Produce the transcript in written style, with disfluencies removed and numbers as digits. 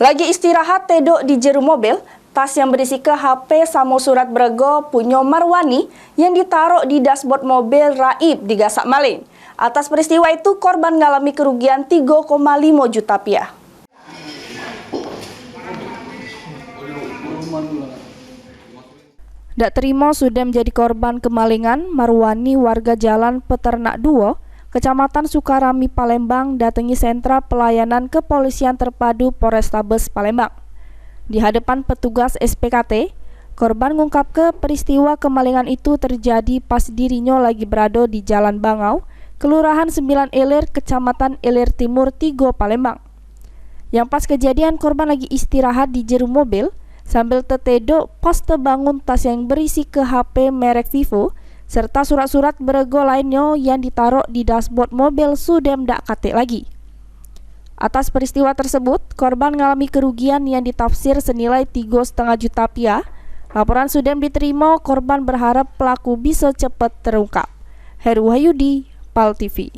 Lagi istirahat tedok di jero mobil, tas yang berisi ke HP sama surat berego punya Marwani yang ditaruh di dashboard mobil raib digasak maling. Atas peristiwa itu korban mengalami kerugian 3,5 juta rupiah. Tak terima sudah menjadi korban kemalingan, Marwani warga Jalan Peternak 2, Kecamatan Sukarami, Palembang datangi sentra pelayanan kepolisian terpadu Polrestabes Palembang. Di hadapan petugas SPKT, korban mengungkap ke peristiwa kemalingan itu terjadi pas dirinya lagi berada di Jalan Bangau, Kelurahan 9 Ilir, Kecamatan Ilir Timur 3, Palembang. Yang pas kejadian korban lagi istirahat di jero mobil sambil tertedok pas terbangun tas yang berisi ke HP merek Vivo serta surat-surat berego lainnya yang ditaruh di dashboard mobil sudah ndak katik lagi. Atas peristiwa tersebut, korban mengalami kerugian yang ditafsir senilai 3,5 juta rupiah. Laporan sudah diterima, korban berharap pelaku bisa cepat terungkap. Heru Hayudi, PAL TV.